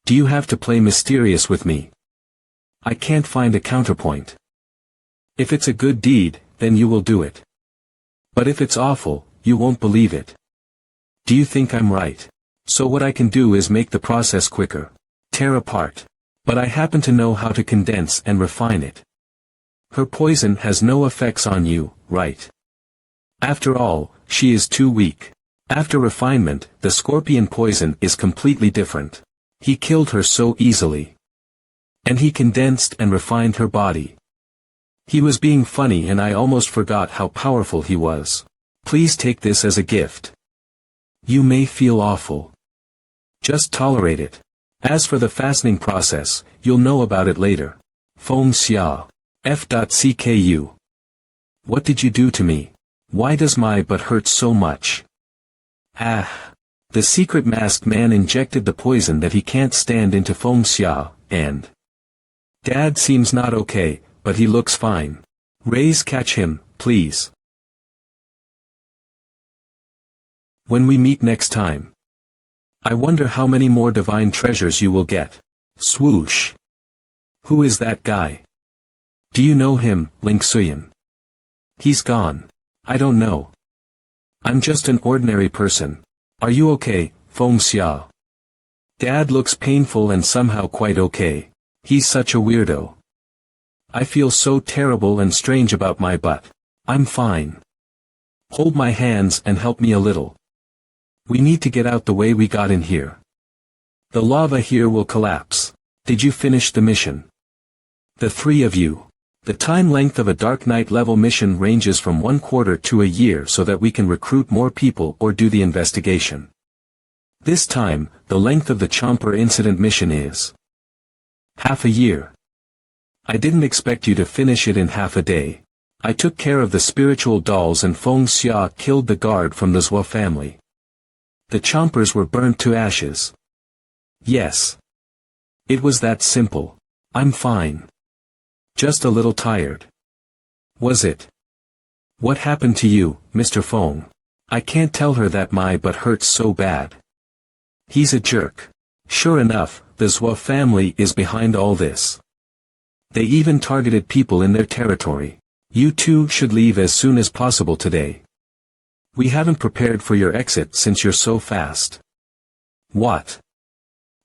Do you have to play mysterious with me? I can't find a counterpoint. If it's a good deed, then you will do it. But if it's awful, you won't believe it. Do you think I'm right? So what I can do is make the process quicker. Tear apart. But I happen to know how to condense and refine it. Her poison has no effects on you, right? After all, she is too weak. After refinement, the scorpion poison is completely different. He killed her so easily. And he condensed and refined her body. He was being funny and I almost forgot how powerful he was. Please take this as a gift. You may feel awful. Just tolerate it. As for the fastening process, you'll know about it later. Feng Xia. F.cku. What did you do to me? Why does my butt hurt so much? Ah. The secret masked man injected the poison that he can't stand into Feng Xia, and Dad seems not okay, but he looks fine. Raise catch him, please. When we meet next time. I wonder how many more divine treasures you will get. Swoosh. Who is that guy? Do you know him, Ling Suyin? He's gone. I don't know. I'm just an ordinary person. Are you okay, Feng Xia? Dad looks painful and somehow quite okay. He's such a weirdo. I feel so terrible and strange about my butt. I'm fine. Hold my hands and help me a little. We need to get out the way we got in here. The lava here will collapse. Did you finish the mission? The three of you. The time length of a Dark Knight level mission ranges from 1/4 to a year so that we can recruit more people or do the investigation. This time, the length of the Chomper incident mission is half a year. I didn't expect you to finish it in half a day. I took care of the spiritual dolls and Feng Xia killed the guard from the Zhua family. The Chompers were burnt to ashes. Yes. It was that simple. I'm fine. Just a little tired. Was it? What happened to you, Mr. Feng? I can't tell her that my butt hurts so bad. He's a jerk. Sure enough, the Zhua family is behind all this. They even targeted people in their territory. You two should leave as soon as possible today. We haven't prepared for your exit since you're so fast. What?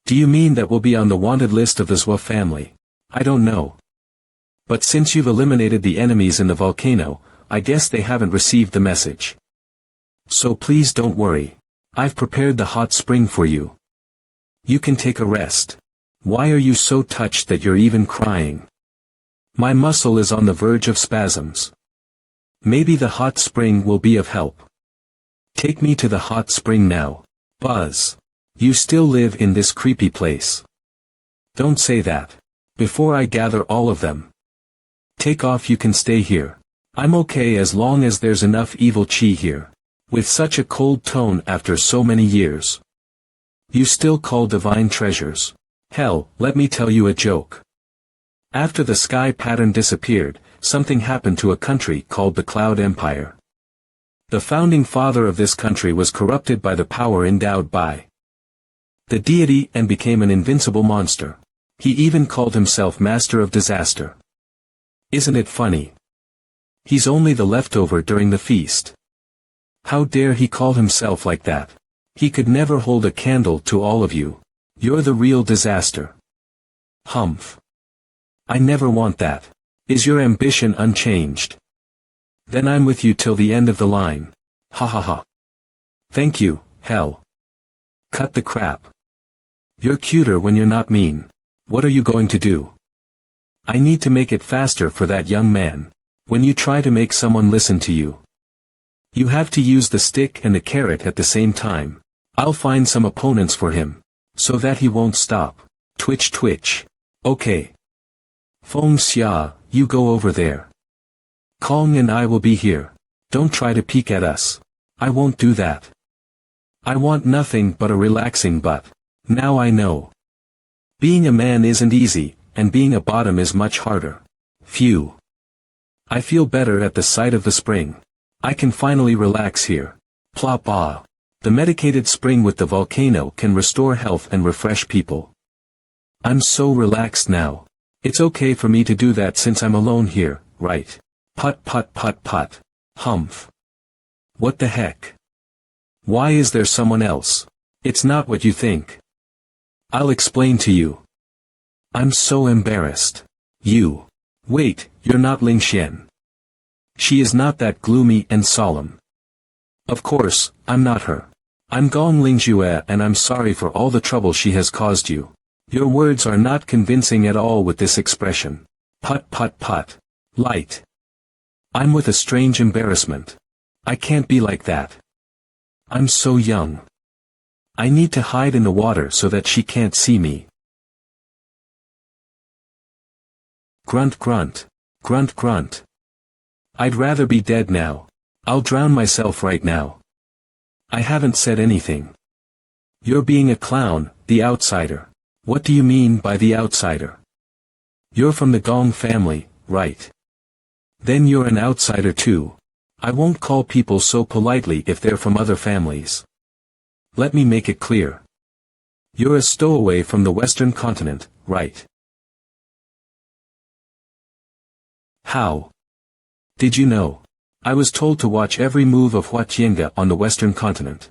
Do you mean that we'll be on the wanted list of the Zhua family? I don't know. But since you've eliminated the enemies in the volcano, I guess they haven't received the message. So please don't worry. I've prepared the hot spring for you. You can take a rest. Why are you so touched that you're even crying? My muscle is on the verge of spasms. Maybe the hot spring will be of help. Take me to the hot spring now. Buzz. You still live in this creepy place. Don't say that. Before I gather all of them. Take off, you can stay here. I'm okay as long as there's enough evil chi here. With such a cold tone after so many years. You still call divine treasures. Hell, let me tell you a joke. After the sky pattern disappeared, something happened to a country called the Cloud Empire. The founding father of this country was corrupted by the power endowed by the deity and became an invincible monster. He even called himself Master of Disaster. Isn't it funny? He's only the leftover during the feast. How dare he call himself like that? He could never hold a candle to all of you. You're the real disaster. Humph. I never want that. Is your ambition unchanged? Then I'm with you till the end of the line. Ha ha ha. Thank you, hell. Cut the crap. You're cuter when you're not mean. What are you going to do? I need to make it faster for that young man. When you try to make someone listen to you, you have to use the stick and the carrot at the same time. I'll find some opponents for him, so that he won't stop. Twitch twitch. Okay. Feng Xia, you go over there. Kong and I will be here. Don't try to peek at us. I won't do that. I want nothing but a relaxing butt. Now I know. Being a man isn't easy, and being a bottom is much harder. Phew. I feel better at the sight of the spring. I can finally relax here. Plop ah. The medicated spring with the volcano can restore health and refresh people. I'm so relaxed now. It's okay for me to do that since I'm alone here, right? Put put put put. Humph. What the heck? Why is there someone else? It's not what you think. I'll explain to you. I'm so embarrassed. You. Wait, you're not Ling Xian. She is not that gloomy and solemn. Of course, I'm not her. I'm Gong Lingjue and I'm sorry for all the trouble she has caused you. Your words are not convincing at all with this expression. Put put put. Light. I'm with a strange embarrassment. I can't be like that. I'm so young. I need to hide in the water so that she can't see me. Grunt grunt. Grunt grunt. I'd rather be dead now. I'll drown myself right now. I haven't said anything. You're being a clown, the outsider. What do you mean by the outsider? You're from the Gong family, right? Then you're an outsider too. I won't call people so politely if they're from other families. Let me make it clear. You're a stowaway from the Western continent, right? How? Did you know? I was told to watch every move of Hua Tiange on the Western continent.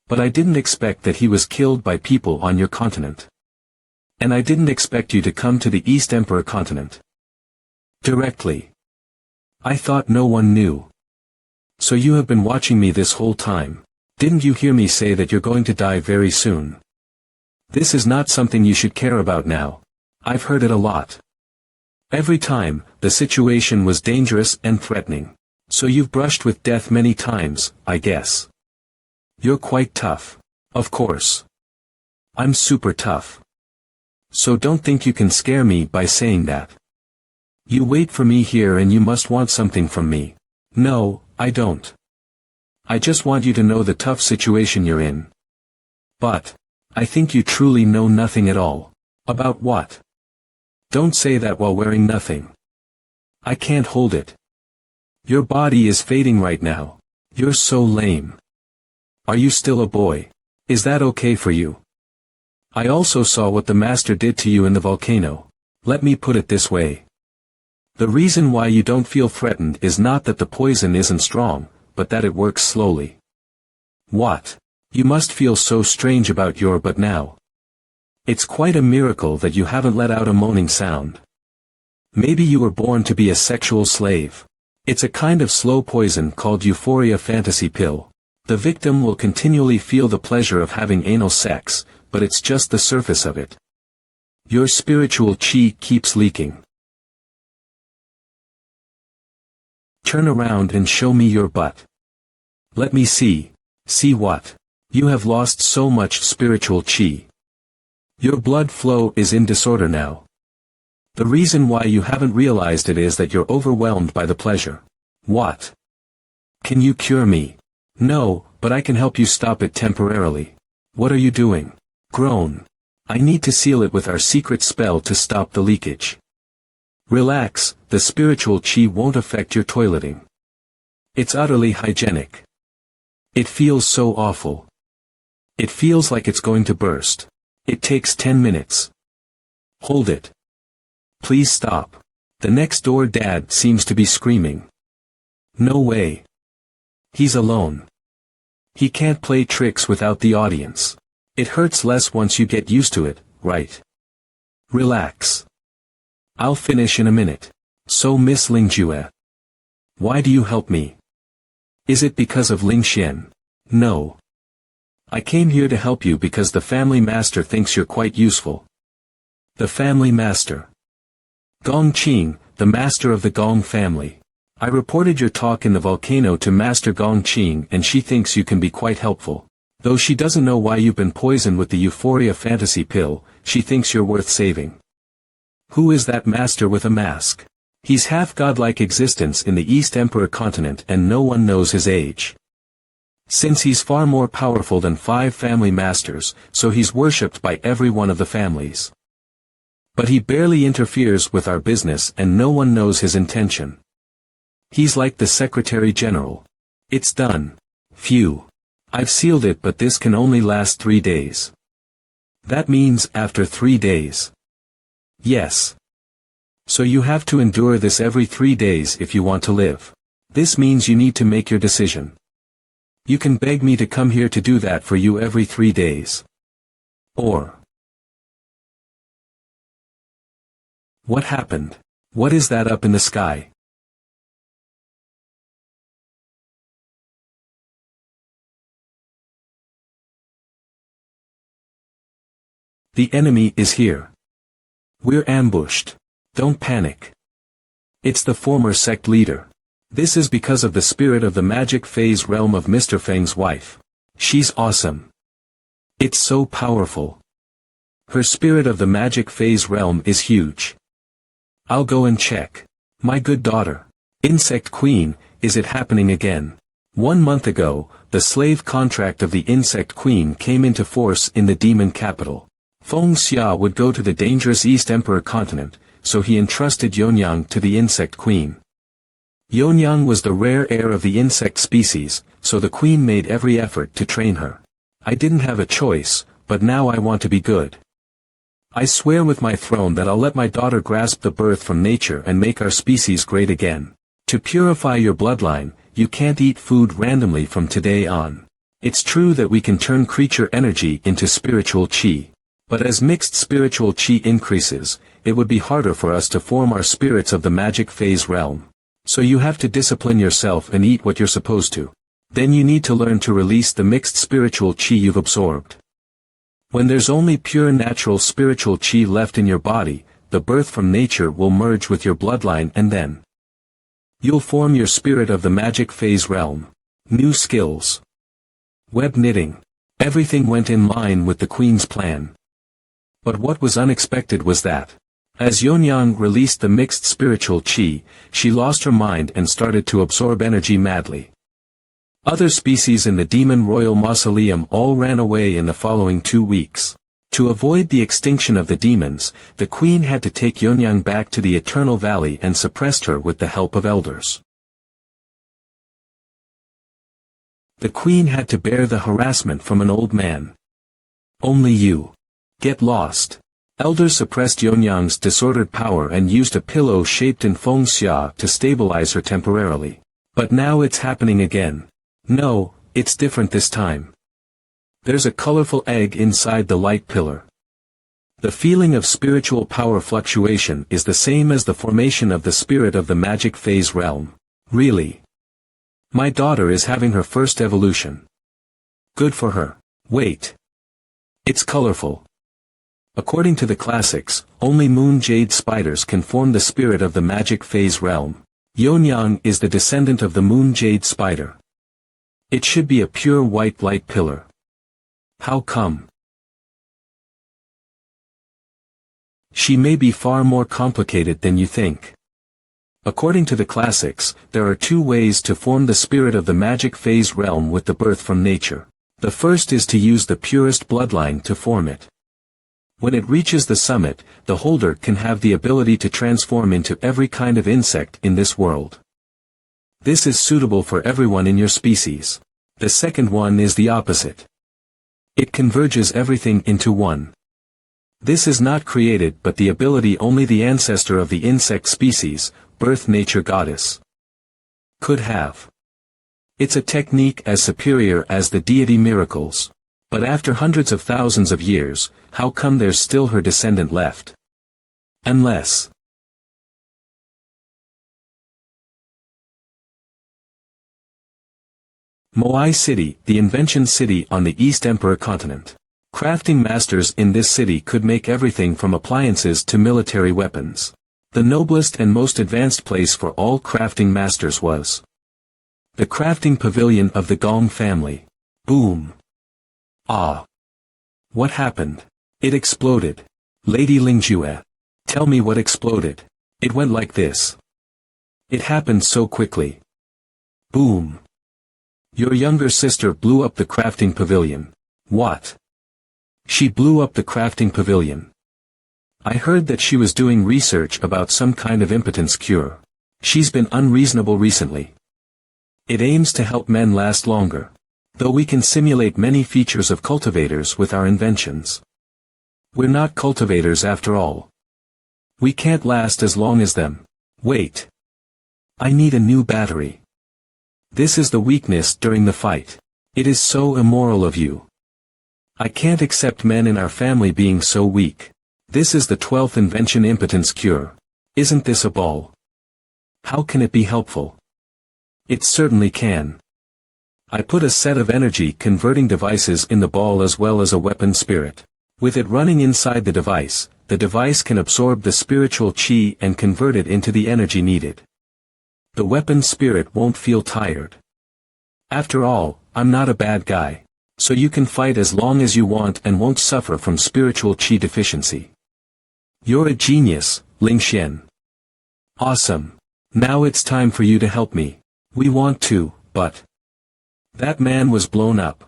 But I didn't expect that he was killed by people on your continent. And I didn't expect you to come to the East Emperor continent directly. I thought no one knew. So you have been watching me this whole time. Didn't you hear me say that you're going to die very soon? This is not something you should care about now. I've heard it a lot. Every time, the situation was dangerous and threatening. So you've brushed with death many times, I guess. You're quite tough. Of course. I'm super tough. So don't think you can scare me by saying that. You wait for me here and you must want something from me. No, I don't. I just want you to know the tough situation you're in. But, I think you truly know nothing at all. About what? Don't say that while wearing nothing. I can't hold it. Your body is fading right now. You're so lame. Are you still a boy? Is that okay for you? I also saw what the master did to you in the volcano. Let me put it this way. The reason why you don't feel threatened is not that the poison isn't strong, but that it works slowly. What? You must feel so strange about your but now. It's quite a miracle that you haven't let out a moaning sound. Maybe you were born to be a sexual slave. It's a kind of slow poison called euphoria fantasy pill. The victim will continually feel the pleasure of having anal sex, but it's just the surface of it. Your spiritual chi keeps leaking. Turn around and show me your butt. Let me see. See what? You have lost so much spiritual chi. Your blood flow is in disorder now. The reason why you haven't realized it is that you're overwhelmed by the pleasure. What? Can you cure me? No, but I can help you stop it temporarily. What are you doing? Groan. I need to seal it with our secret spell to stop the leakage. Relax, the spiritual chi won't affect your toileting. It's utterly hygienic. It feels so awful. It feels like it's going to burst. It takes 10 minutes. Hold it. Please stop. The next door dad seems to be screaming. No way. He's alone. He can't play tricks without the audience. It hurts less once you get used to it, right? Relax. I'll finish in a minute. So Miss Ling Jue. Why do you help me? Is it because of Ling Xian? No. I came here to help you because the family master thinks you're quite useful. The family master. Gong Qing, the master of the Gong family. I reported your talk in the volcano to Master Gong Qing and she thinks you can be quite helpful. Though she doesn't know why you've been poisoned with the euphoria fantasy pill, she thinks you're worth saving. Who is that master with a mask? He's half godlike existence in the East Emperor continent and no one knows his age. Since he's far more powerful than 5 family masters, so he's worshipped by every one of the families. But he barely interferes with our business and no one knows his intention. He's like the Secretary General. It's done. Phew. I've sealed it but this can only last 3 days. That means after 3 days. Yes. So you have to endure this every 3 days if you want to live. This means you need to make your decision. You can beg me to come here to do that for you every 3 days. Or. What happened? What is that up in the sky? The enemy is here. We're ambushed. Don't panic. It's the former sect leader. This is because of the spirit of the magic phase realm of Mr. Feng's wife. She's awesome. It's so powerful. Her spirit of the magic phase realm is huge. I'll go and check. My good daughter. Insect Queen, is it happening again? 1 month ago, the slave contract of the Insect Queen came into force in the demon capital. Feng Xia would go to the dangerous East Emperor continent, so he entrusted Yonyang to the Insect Queen. Yonyang was the rare heir of the insect species, so the queen made every effort to train her. I didn't have a choice, but now I want to be good. I swear with my throne that I'll let my daughter grasp the birth from nature and make our species great again. To purify your bloodline, you can't eat food randomly from today on. It's true that we can turn creature energy into spiritual chi. But as mixed spiritual chi increases, it would be harder for us to form our spirits of the magic phase realm. So you have to discipline yourself and eat what you're supposed to. Then you need to learn to release the mixed spiritual chi you've absorbed. When there's only pure natural spiritual chi left in your body, the birth from nature will merge with your bloodline and then you'll form your spirit of the magic phase realm. New skills. Web knitting. Everything went in line with the Queen's plan. But what was unexpected was that, as Yonyang released the mixed spiritual qi, she lost her mind and started to absorb energy madly. Other species in the Demon Royal Mausoleum all ran away in the following 2 weeks. To avoid the extinction of the demons, the Queen had to take Yonyang back to the Eternal Valley and suppressed her with the help of elders. The Queen had to bear the harassment from an old man. Only you. Get lost. Elders suppressed Yonyang's disordered power and used a pillow shaped in feng xia to stabilize her temporarily. But now it's happening again. No, it's different this time. There's a colorful egg inside the light pillar. The feeling of spiritual power fluctuation is the same as the formation of the spirit of the magic phase realm. Really? My daughter is having her first evolution. Good for her. Wait. It's colorful. According to the classics, only moon jade spiders can form the spirit of the magic phase realm. Yonyang is the descendant of the moon jade spider. It should be a pure white light pillar. How come? She may be far more complicated than you think. According to the classics, there are 2 ways to form the spirit of the magic phase realm with the birth from nature. The first is to use the purest bloodline to form it. When it reaches the summit, the holder can have the ability to transform into every kind of insect in this world. This is suitable for everyone in your species. The second one is the opposite. It converges everything into one. This is not created but the ability only the ancestor of the insect species, birth nature goddess, could have. It's a technique as superior as the deity miracles. But after hundreds of thousands of years, how come there's still her descendant left? Unless Moai City, the invention city on the East Emperor continent. Crafting masters in this city could make everything from appliances to military weapons. The noblest and most advanced place for all crafting masters was the crafting pavilion of the Gong family. Boom. Ah. What happened? It exploded. Lady Lingjue. Tell me what exploded. It went like this. It happened so quickly. Boom. Your younger sister blew up the crafting pavilion. What? She blew up the crafting pavilion. I heard that she was doing research about some kind of impotence cure. She's been unreasonable recently. It aims to help men last longer. Though we can simulate many features of cultivators with our inventions. We're not cultivators after all. We can't last as long as them. Wait. I need a new battery. This is the weakness during the fight. It is so immoral of you. I can't accept men in our family being so weak. This is the 12th invention impotence cure. Isn't this a ball? How can it be helpful? It certainly can. I put a set of energy converting devices in the ball as well as a weapon spirit. With it running inside the device can absorb the spiritual chi and convert it into the energy needed. The weapon spirit won't feel tired. After all, I'm not a bad guy. So you can fight as long as you want and won't suffer from spiritual chi deficiency. You're a genius, Ling Xian. Awesome. Now it's time for you to help me. We want to, but that man was blown up.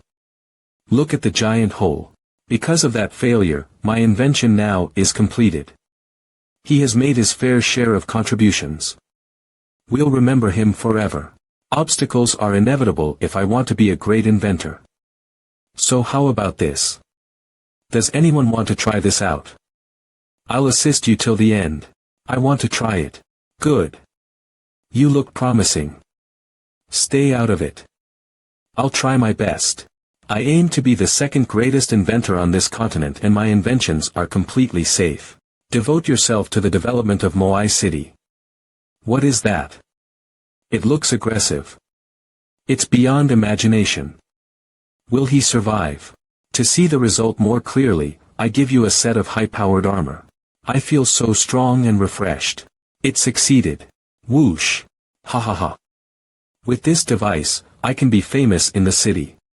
Look at the giant hole. Because of that failure, my invention now is completed. He has made his fair share of contributions. We'll remember him forever. Obstacles are inevitable if I want to be a great inventor. So how about this? Does anyone want to try this out? I'll assist you till the end. I want to try it. Good. You look promising. Stay out of it. I'll try my best. I aim to be the second greatest inventor on this continent and my inventions are completely safe. Devote yourself to the development of Moai City. What is that? It looks aggressive. It's beyond imagination. Will he survive? To see the result more clearly, I give you a set of high-powered armor. I feel so strong and refreshed. It succeeded. Whoosh. Ha ha ha. With this device, I can be famous in the city.